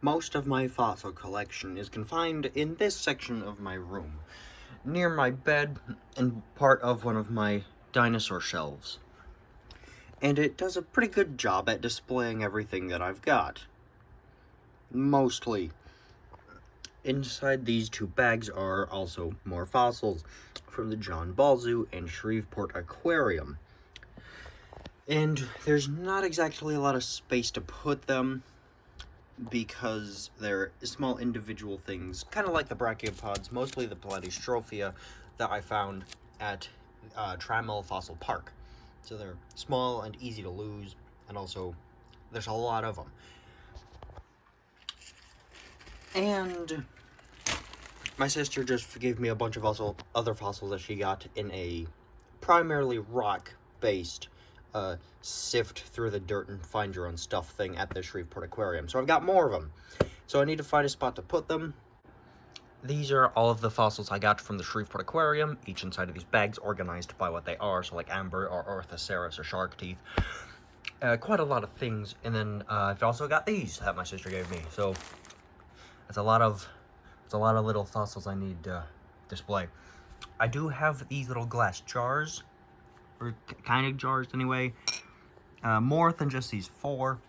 Most of my fossil collection is confined in this section of my room, near my bed and part of one of my dinosaur shelves. And it does a pretty good job at displaying everything that I've got. Mostly. Inside these two bags are also more fossils from the John Ball Zoo and Shreveport Aquarium. And there's not exactly a lot of space to put them because they're small individual things, kind of like the brachiopods, mostly the Platystrophia that I found at Trammell Fossil Park. So they're small and easy to lose, and also there's a lot of them. And my sister just gave me a bunch of other fossils that she got in a primarily rock-based sift through the dirt and find your own stuff thing at the Shreveport Aquarium. So I've got more of them. So I need to find a spot to put them. These are all of the fossils I got from the Shreveport Aquarium, each inside of these bags organized by what they are, so like amber or Orthoceras or shark teeth. Quite a lot of things. And then I've also got these that my sister gave me. So it's a lot of little fossils I need to display. I do have these little glass jars, or kind of jars anyway, more than just these 4,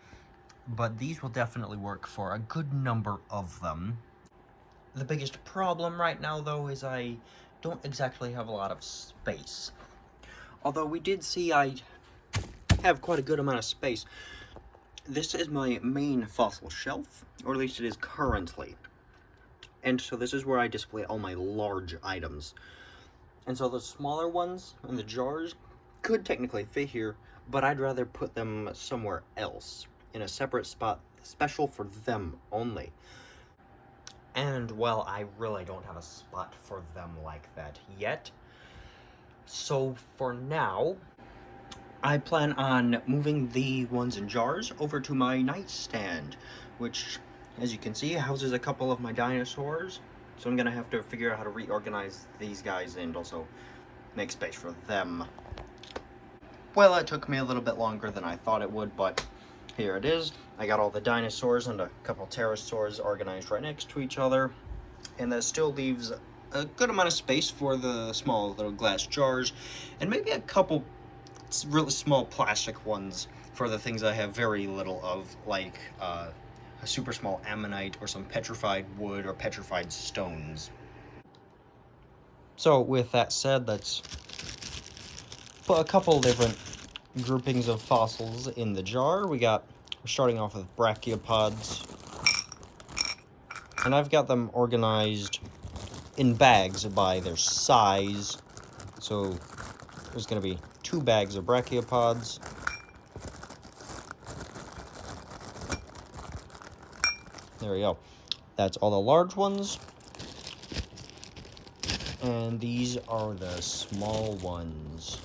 but these will definitely work for a good number of them. The biggest problem right now, though, is I don't exactly have a lot of space. Although we did see I have quite a good amount of space. This is my main fossil shelf, or at least it is currently. And so this is where I display all my large items. And so the smaller ones in the jars could technically fit here, but I'd rather put them somewhere else, in a separate spot special for them only. And, well, I really don't have a spot for them like that yet. So for now, I plan on moving the ones in jars over to my nightstand, which, as you can see, houses a couple of my dinosaurs. So I'm gonna have to figure out how to reorganize these guys and also make space for them. Well, it took me a little bit longer than I thought it would, but here it is. I got all the dinosaurs and a couple pterosaurs organized right next to each other, and that still leaves a good amount of space for the small little glass jars, and maybe a couple really small plastic ones for the things I have very little of, like a super small ammonite or some petrified wood or petrified stones. So with that said, let's put a couple different groupings of fossils in the jar. We're starting off with brachiopods, and I've got them organized in bags by their size. So there's going to be 2 bags of brachiopods. There we go. That's all the large ones. And these are the small ones.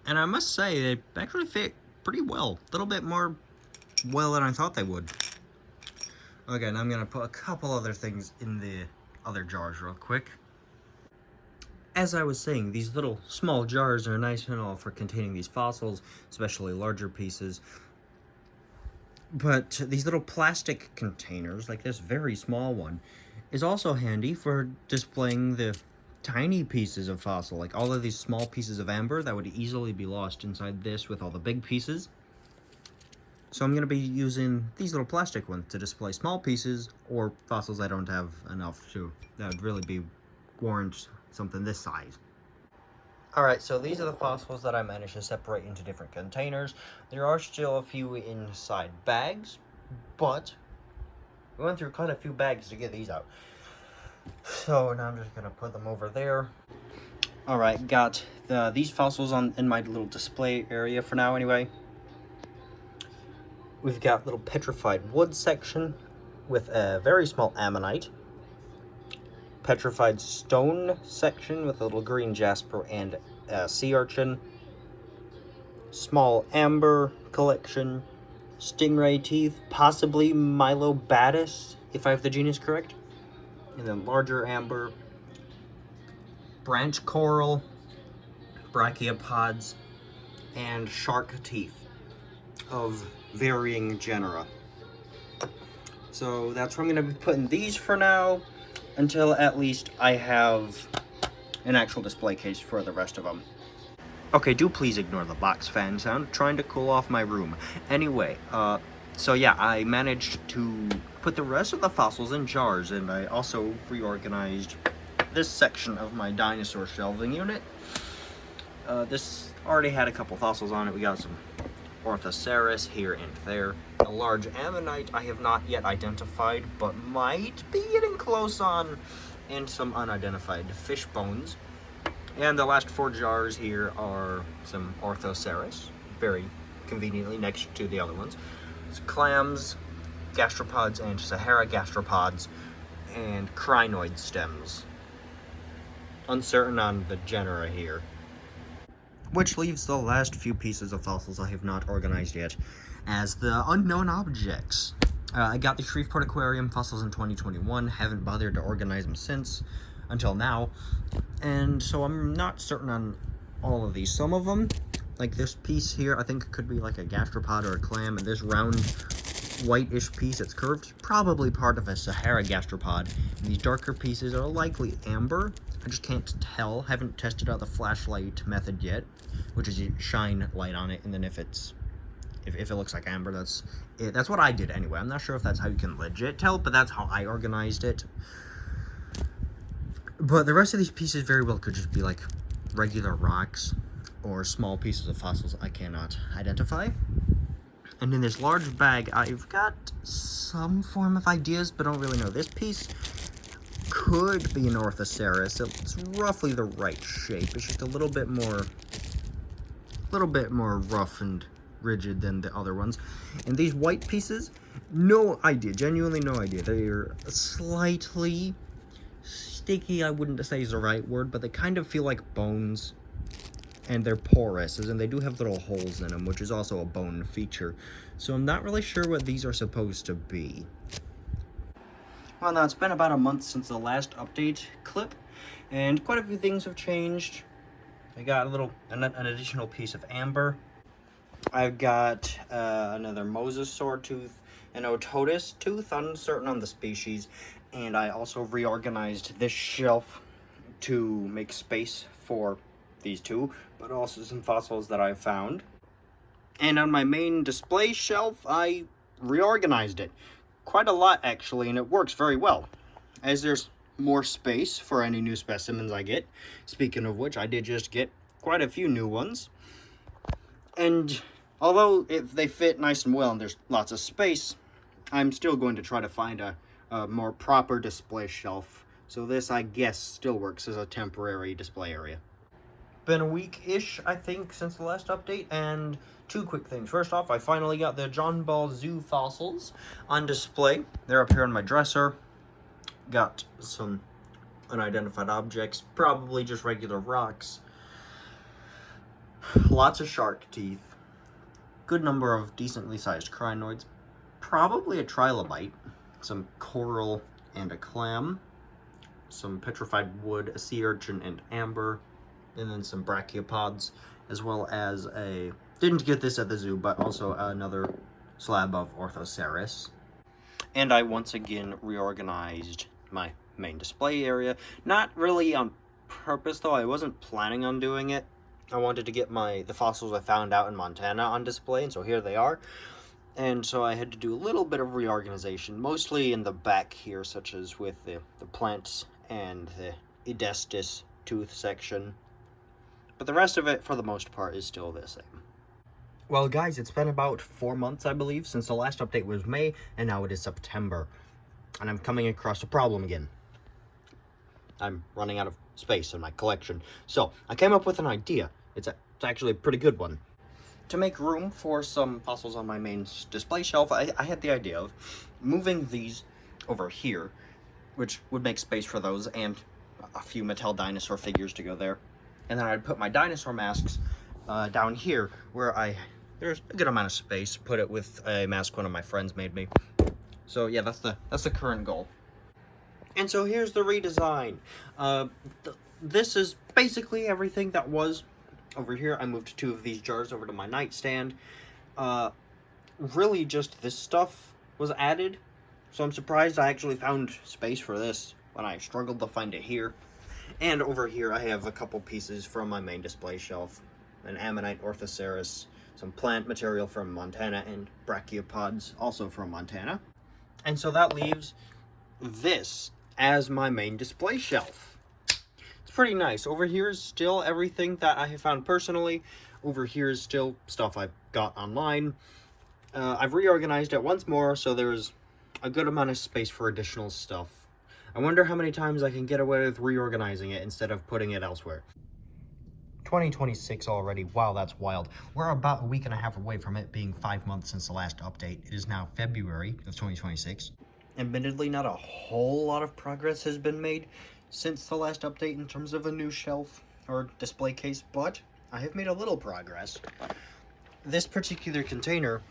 And I must say, they actually fit pretty well. A little bit more well than I thought they would. Okay, now I'm going to put a couple other things in the other jars real quick. As I was saying, these little small jars are nice and all for containing these fossils, especially larger pieces. But these little plastic containers, like this very small one, is also handy for displaying the tiny pieces of fossil, like all of these small pieces of amber that would easily be lost inside this with all the big pieces. So I'm going to be using these little plastic ones to display small pieces or fossils I don't have enough to. That would really warrant something this size. Alright, so these are the fossils that I managed to separate into different containers. There are still a few inside bags, but we went through quite a few bags to get these out. So now I'm just going to put them over there. Alright, got these fossils in my little display area for now anyway. We've got little petrified wood section with a very small ammonite. Petrified stone section with a little green jasper and a sea urchin. Small amber collection. Stingray teeth, possibly Mylobatis, if I have the genus correct. And then larger amber. Branch coral. brachiopods, and shark teeth of varying genera. So that's where I'm going to be putting these for now, until at least I have an actual display case for the rest of them. Okay, do please ignore the box fan sound, trying to cool off my room. Anyway, so yeah, I managed to put the rest of the fossils in jars, and I also reorganized this section of my dinosaur shelving unit. This already had a couple fossils on it. We got some Orthoceras here and there. A large ammonite I have not yet identified, but might be getting close on, and some unidentified fish bones. And the last 4 jars here are some Orthoceras, very conveniently next to the other ones. It's clams, gastropods, and Sahara gastropods, and crinoid stems. Uncertain on the genera here. Which leaves the last few pieces of fossils I have not organized yet as the unknown objects. I got the Shreveport Aquarium fossils in 2021, haven't bothered to organize them since, until now, and so I'm not certain on all of these. Some of them, like this piece here, I think could be like a gastropod or a clam, and this round whitish piece that's curved is probably part of a Sahara gastropod. And these darker pieces are likely amber. I just can't tell, haven't tested out the flashlight method yet, which is you shine light on it, and then if it looks like amber, that's it. That's what I did anyway. I'm not sure if that's how you can legit tell, but that's how I organized it. But the rest of these pieces very well could just be like regular rocks or small pieces of fossils I cannot identify. And in this large bag, I've got some form of ideas, but don't really know. This piece could be an Orthoceras. It's roughly the right shape. It's just a little bit more rough and rigid than the other ones. And these white pieces, no idea, genuinely no idea. They're slightly sticky, I wouldn't say is the right word, but they kind of feel like bones, and they're porous, and they do have little holes in them, which is also a bone feature. So I'm not really sure what these are supposed to be. Well, now it's been about a month since the last update clip, and quite a few things have changed. I got an additional piece of amber. I've got another mosasaur tooth, an otodus tooth, uncertain on the species, and I also reorganized this shelf to make space for these two, but also some fossils that I found. And on my main display shelf, I reorganized it. Quite a lot, actually, and it works very well, as there's more space for any new specimens I get. Speaking of which, I did just get quite a few new ones. And although they fit nice and well and there's lots of space, I'm still going to try to find a more proper display shelf. So this, I guess, still works as a temporary display area. Been a week-ish, I think, since the last update, and 2 quick things. First off, I finally got the John Ball Zoo fossils on display. They're up here on my dresser. Got some unidentified objects, probably just regular rocks. Lots of shark teeth. Good number of decently sized crinoids. Probably a trilobite. Some coral and a clam. Some petrified wood, a sea urchin, and amber. And then some brachiopods, as well as didn't get this at the zoo, but also another slab of Orthoceras. And I once again reorganized my main display area. Not really on purpose, though. I wasn't planning on doing it. I wanted to get the fossils I found out in Montana on display, and so here they are. And so I had to do a little bit of reorganization, mostly in the back here, such as with the plants and the Edestis tooth section. But the rest of it, for the most part, is still the same. Well, guys, it's been about 4 months, I believe, since the last update was May, and now it is September. And I'm coming across a problem again. I'm running out of space in my collection. So, I came up with an idea. It's actually a pretty good one. To make room for some fossils on my main display shelf, I had the idea of moving these over here, which would make space for those, and a few Mattel dinosaur figures to go there. And then I'd put my dinosaur masks down here, where there's a good amount of space. Put it with a mask one of my friends made me. So yeah, that's the current goal. And so here's the redesign. This is basically everything that was Over here, I moved 2 of these jars over to my nightstand. Really just this stuff was added, so I'm surprised I actually found space for this when I struggled to find it here. And over here, I have a couple pieces from my main display shelf. An ammonite orthoceras, some plant material from Montana, and brachiopods, also from Montana. And so that leaves this as my main display shelf. It's pretty nice. Over here is still everything that I have found personally. Over here is still stuff I got online. I've reorganized it once more, so there's a good amount of space for additional stuff. I wonder how many times I can get away with reorganizing it instead of putting it elsewhere. 2026 already. Wow, that's wild. We're about a week and a half away from it being 5 months since the last update. It is now February of 2026. Admittedly, not a whole lot of progress has been made since the last update in terms of a new shelf or display case, but I have made a little progress. This particular container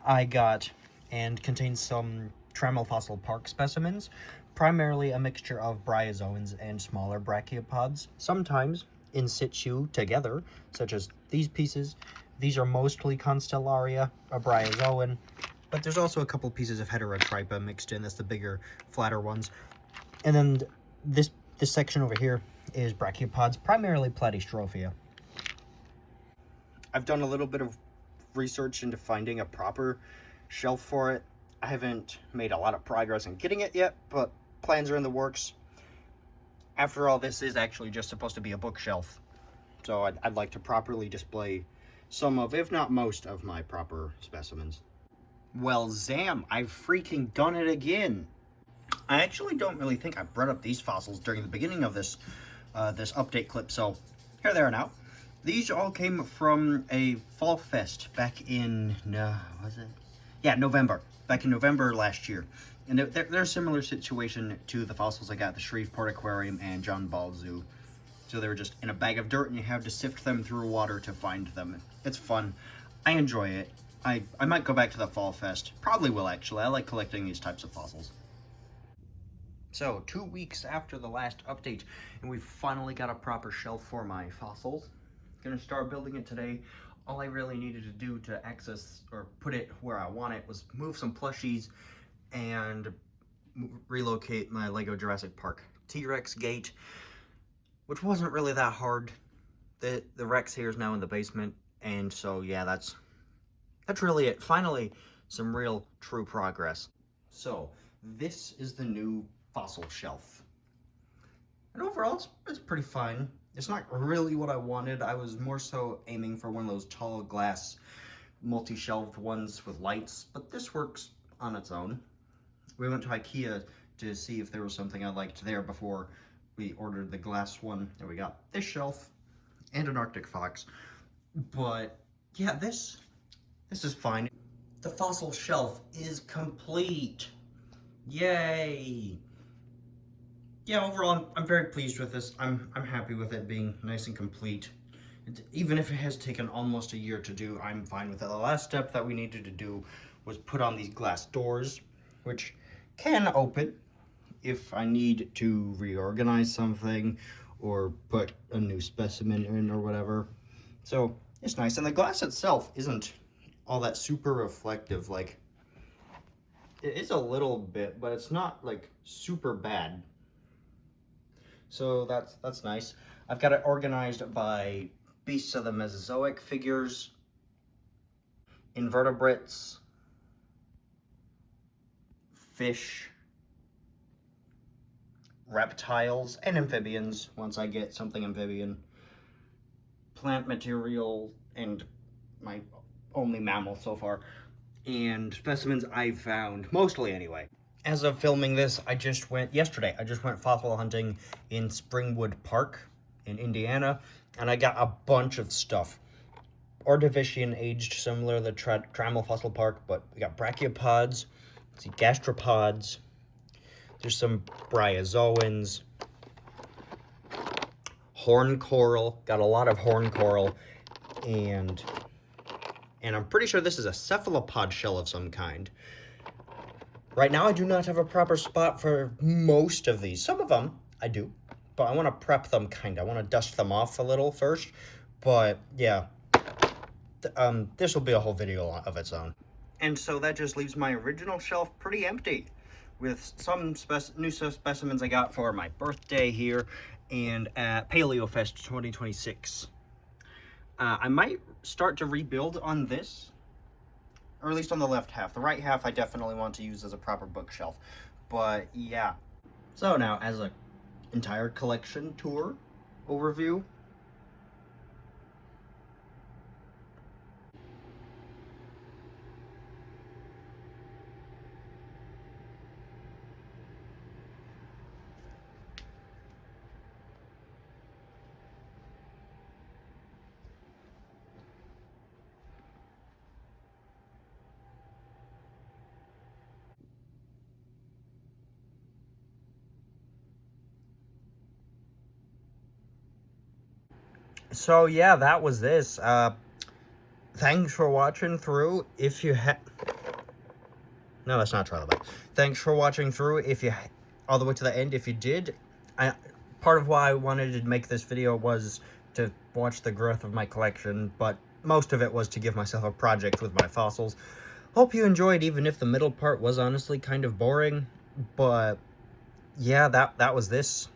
I got and contains some Tramelfossil Park specimens, primarily a mixture of bryozoans and smaller brachiopods, sometimes in situ together, such as these pieces. These are mostly Constellaria, a bryozoan, but there's also a couple pieces of Heterotripa mixed in. That's the bigger, flatter ones. And then this section over here is brachiopods, primarily Platystrophia. I've done a little bit of research into finding a proper shelf for it. I haven't made a lot of progress in getting it yet, but plans are in the works. After all, this is actually just supposed to be a bookshelf, so I'd like to properly display some of, if not most of, my proper specimens. Well, Zam, I've freaking done it again. I actually don't really think I brought up these fossils during the beginning of this update clip, so here they are now. These all came from a fall fest back in, November. Back in November last year. And they're a similar situation to the fossils I got at the Shreveport Aquarium and John Ball Zoo. So they were just in a bag of dirt and you have to sift them through water to find them. It's fun. I enjoy it. I might go back to the fall fest. Probably will, actually. I like collecting these types of fossils. So, 2 weeks after the last update, and we've finally got a proper shelf for my fossils. Gonna start building it today. All I really needed to do to access or put it where I want it was move some plushies and relocate my Lego Jurassic Park T-Rex gate, which wasn't really that hard. The Rex here is now in the basement, and so yeah, that's really it. Finally, some real true progress. So this is the new fossil shelf, and overall it's pretty fine. It's not really what I wanted. I was more so aiming for one of those tall glass multi-shelved ones with lights, but this works on its own. We went to IKEA to see if there was something I liked there before we ordered the glass one, and we got this shelf and an Arctic fox. But yeah, this is fine. The fossil shelf is complete. Yay! Yeah, overall, I'm very pleased with this. I'm happy with it being nice and complete. Even if it has taken almost a year to do, I'm fine with it. The last step that we needed to do was put on these glass doors, which can open if I need to reorganize something or put a new specimen in or whatever. So it's nice. And the glass itself isn't all that super reflective. Like, it is a little bit, but it's not like super bad. So that's nice. I've got it organized by beasts of the Mesozoic figures, invertebrates, fish, reptiles, and amphibians, once I get something amphibian, plant material, and my only mammal so far, and specimens I've found, mostly anyway. As of filming this, yesterday, I just went fossil hunting in Springwood Park in Indiana, and I got a bunch of stuff. Ordovician aged, similar to the Tramelfossil Park, but we got brachiopods, see gastropods, there's some bryozoans, horn coral, got a lot of horn coral, and I'm pretty sure this is a cephalopod shell of some kind. Right now, I do not have a proper spot for most of these. Some of them I do, but I want to prep them I want to dust them off a little first But yeah, this will be a whole video of its own. And so that just leaves my original shelf pretty empty, with some new specimens I got for my birthday here and at PaleoFest 2026. I might start to rebuild on this, or at least on the left half. The right half I definitely want to use as a proper bookshelf. But yeah. So now, as a entire collection tour overview, so yeah, that was this. Thanks for watching through. If you no, that's not trilobite. Thanks for watching through. If you all the way to the end. If you did, part of why I wanted to make this video was to watch the growth of my collection, but most of it was to give myself a project with my fossils. Hope you enjoyed, even if the middle part was honestly kind of boring. But yeah, that was this.